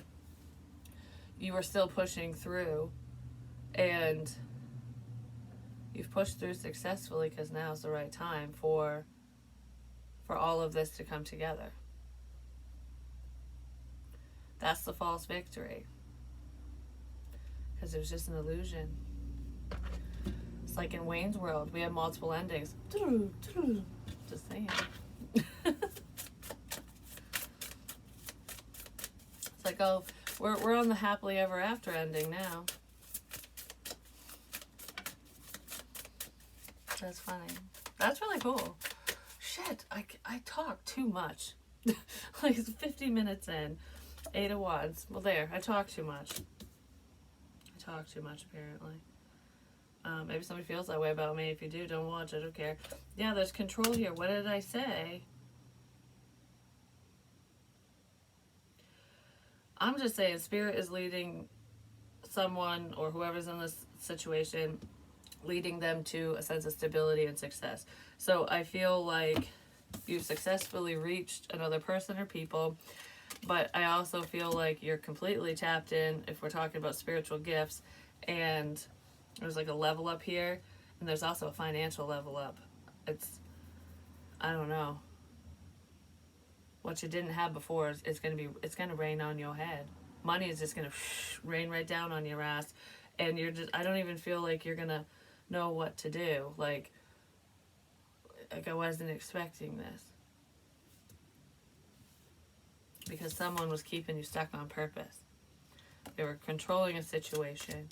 You were still pushing through, and you've pushed through successfully because now's the right time for all of this to come together. That's the false victory. Because it was just an illusion. It's like in Wayne's World, we have multiple endings. Just saying. It's like, oh, we're on the happily ever after ending now. That's funny. That's really cool. Shit, I talk too much. Like, it's 50 minutes in. 8 of Wands. Well, there, I talk too much. I talk too much, apparently. Maybe somebody feels that way about me. If you do, don't watch. I don't care. Yeah, there's control here. What did I say? I'm just saying Spirit is leading someone or whoever's in this situation, leading them to a sense of stability and success. So I feel like you've successfully reached another person or people, but I also feel like you're completely tapped in if we're talking about spiritual gifts, and there's like a level up here, and there's also a financial level up. It's, I don't know. What you didn't have before is it's gonna rain on your head. Money is just gonna rain right down on your ass, and you're just, I don't even feel like you're gonna know what to do. Like I wasn't expecting this. Because someone was keeping you stuck on purpose. They were controlling a situation.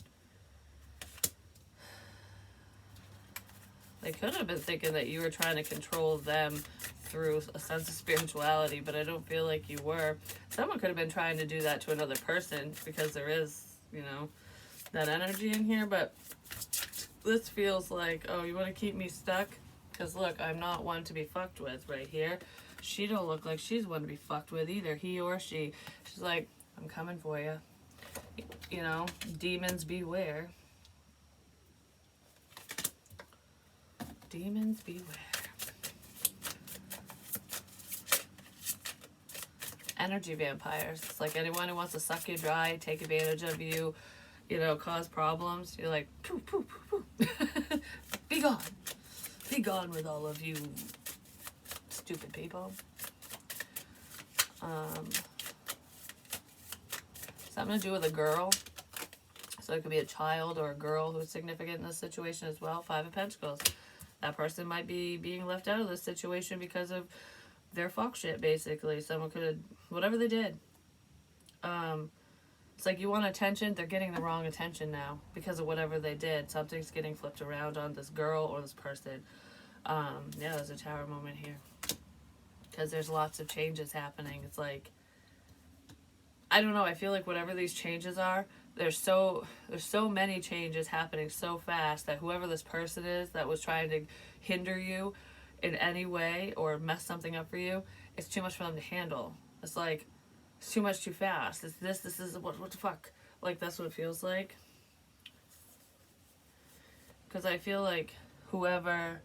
They could have been thinking that you were trying to control them through a sense of spirituality, but I don't feel like you were. Someone could have been trying to do that to another person because there is, you know, that energy in here, but this feels like, oh, you want to keep me stuck? Because look, I'm not one to be fucked with right here. She don't look like she's one to be fucked with either, he or she. She's like, I'm coming for you. You know, demons beware. Demons beware. Energy vampires. It's like anyone who wants to suck you dry, take advantage of you, you know, cause problems. You're like, poof, poof, poof, poof. Be gone. Be gone with all of you stupid people. Something to do with a girl. So it could be a child or a girl who's significant in this situation as well. 5 of Pentacles. That person might be being left out of this situation because of their fuck shit, basically. Someone could have, whatever they did. It's like you want attention, they're getting the wrong attention now because of whatever they did. Something's getting flipped around on this girl or this person. Yeah, there's a Tower moment here. Because there's lots of changes happening. It's like, I don't know, I feel like whatever these changes are, there's so many changes happening so fast that whoever this person is that was trying to hinder you in any way or mess something up for you, it's too much for them to handle. It's like, it's too much too fast. It's this is, what the fuck? Like, that's what it feels like. Because I feel like whoever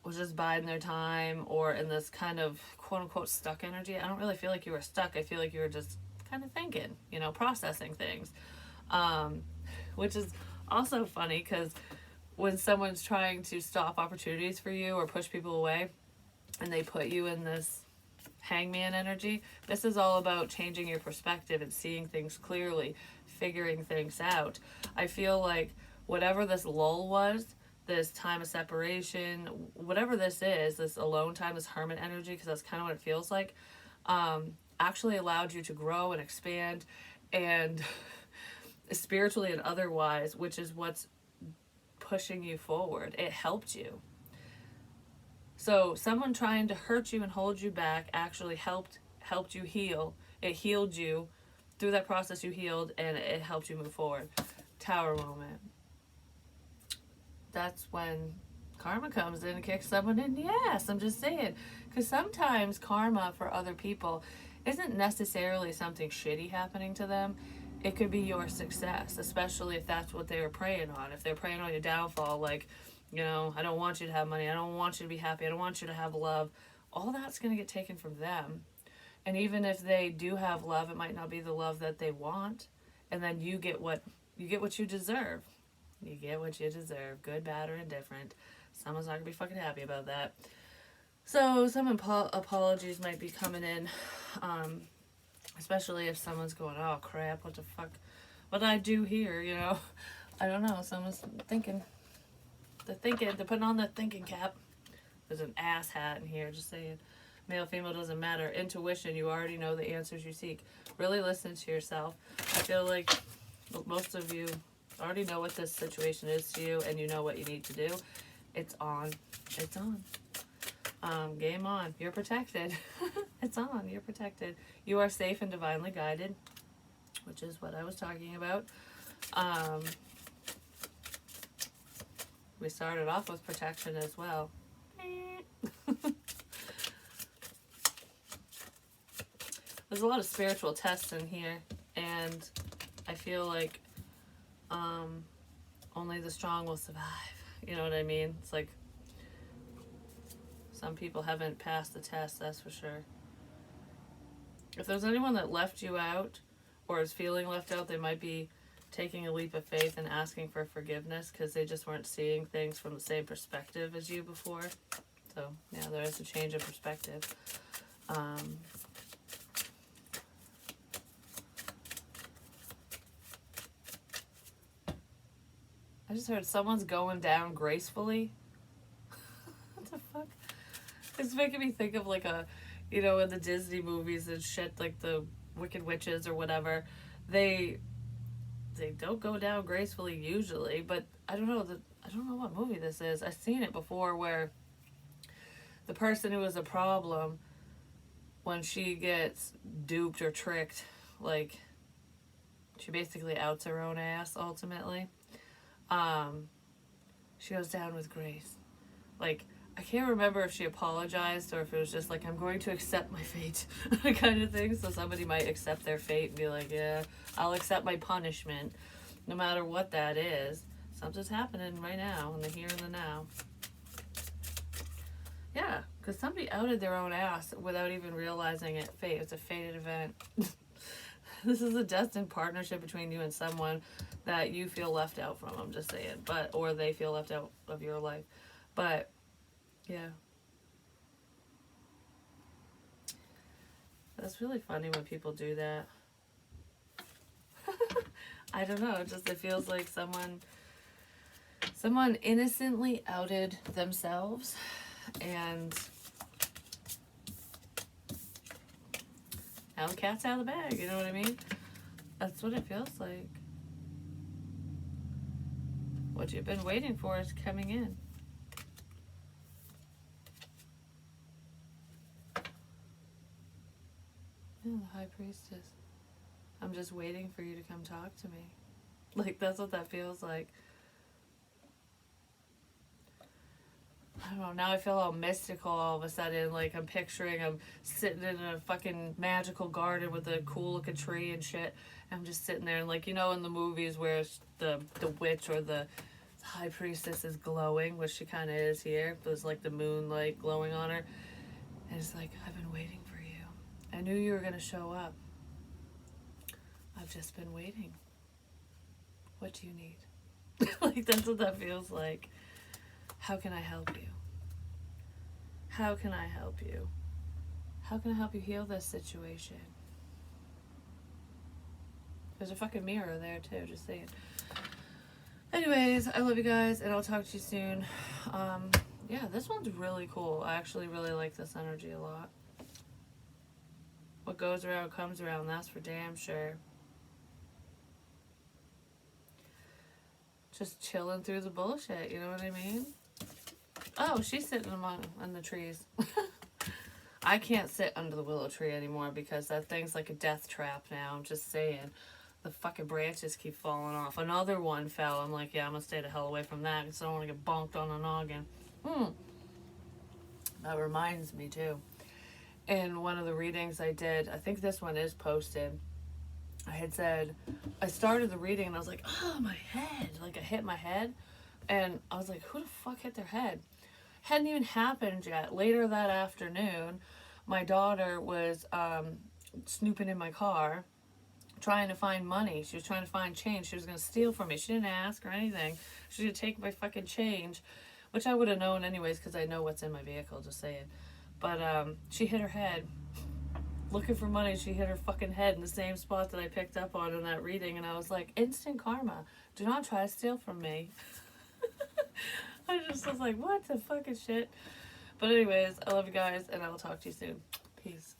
was just biding their time or in this kind of quote-unquote stuck energy, I don't really feel like you were stuck. I feel like you were just kind of thinking, you know, processing things. Which is also funny because when someone's trying to stop opportunities for you or push people away and they put you in this hangman energy, this is all about changing your perspective and seeing things clearly, figuring things out. I feel like whatever this lull was, this time of separation, whatever this is, this alone time, this hermit energy, because that's kind of what it feels like, actually allowed you to grow and expand and spiritually and otherwise, which is what's pushing you forward. It helped you. So someone trying to hurt you and hold you back actually helped you heal. It healed you. Through that process you healed and it helped you move forward. Tower moment. That's when karma comes in and kicks someone in the ass. I'm just saying. Because sometimes karma for other people isn't necessarily something shitty happening to them. It could be your success, especially if that's what they were preying on. If they're preying on your downfall, like, you know, I don't want you to have money, I don't want you to be happy, I don't want you to have love, all that's going to get taken from them. And even if they do have love, it might not be the love that they want. And then you get what you deserve. You get what you deserve, good, bad, or indifferent. Someone's not going to be fucking happy about that. So some apologies might be coming in Especially if someone's going, oh crap, what the fuck, what did I do here, you know? I don't know, someone's thinking. They're putting on their thinking cap. There's an ass hat in here, just saying. Male, female, doesn't matter. Intuition, you already know the answers you seek. Really listen to yourself. I feel like most of you already know what this situation is to you, and you know what you need to do. It's on. It's on. Game on. You're protected. It's on. You're protected. You are safe and divinely guided, which is what I was talking about. We started off with protection as well. There's a lot of spiritual tests in here, and I feel like only the strong will survive. You know what I mean? It's like some people haven't passed the test, that's for sure. If there's anyone that left you out or is feeling left out, they might be taking a leap of faith and asking for forgiveness because they just weren't seeing things from the same perspective as you before. So, yeah, there is a change of perspective. I just heard someone's going down gracefully. What the fuck? It's making me think of like a, you know, in the Disney movies and shit, like the Wicked Witches or whatever, they don't go down gracefully usually, but I don't know what movie this is. I've seen it before where the person who is a problem, when she gets duped or tricked, like she basically outs her own ass ultimately. She goes down with grace. Like, I can't remember if she apologized or if it was just like, I'm going to accept my fate kind of thing. So somebody might accept their fate and be like, yeah, I'll accept my punishment. No matter what that is. Something's happening right now, in the here and the now. Yeah, because somebody outed their own ass without even realizing it. Fate. It's a fated event. This is a destined partnership between you and someone that you feel left out from. I'm just saying. Or they feel left out of your life. But yeah. That's really funny when people do that. I don't know, it feels like someone innocently outed themselves and now the cat's out of the bag, you know what I mean? That's what it feels like. What you've been waiting for is coming in. Yeah, the High Priestess. I'm just waiting for you to come talk to me. Like, that's what that feels like. I don't know, now I feel all mystical all of a sudden. Like, I'm sitting in a fucking magical garden with a cool looking tree and shit. I'm just sitting there and, like, you know, in the movies where the witch or the High Priestess is glowing, which she kind of is here. There's, like, the moonlight glowing on her. And it's like, I've been waiting for you. I knew you were going to show up. I've just been waiting. What do you need? Like, that's what that feels like. How can I help you? How can I help you? How can I help you heal this situation? There's a fucking mirror there too, just saying. Anyways, I love you guys, and I'll talk to you soon. Yeah, this one's really cool. I actually really like this energy a lot. What goes around comes around, that's for damn sure. Just chilling through the bullshit, you know what I mean? Oh, she's sitting on the trees. I can't sit under the willow tree anymore because that thing's like a death trap now. I'm just saying. The fucking branches keep falling off. Another one fell. I'm like, yeah, I'm gonna stay the hell away from that because I don't want to get bonked on a noggin. That reminds me too. In one of the readings I did, I think this one is posted, I had said, I started the reading and I was like, oh, my head. Like, I hit my head. And I was like, who the fuck hit their head? Hadn't even happened yet. Later that afternoon, my daughter was snooping in my car, trying to find money. She was trying to find change. She was going to steal from me. She didn't ask or anything. She was going to take my fucking change, which I would have known anyways because I know what's in my vehicle, just saying. But she hit her head. looking for money, she hit her fucking head in the same spot that I picked up on in that reading, and I was like, instant karma. Do not try to steal from me. I just was like, what the fucking shit? But anyways, I love you guys, and I will talk to you soon. Peace.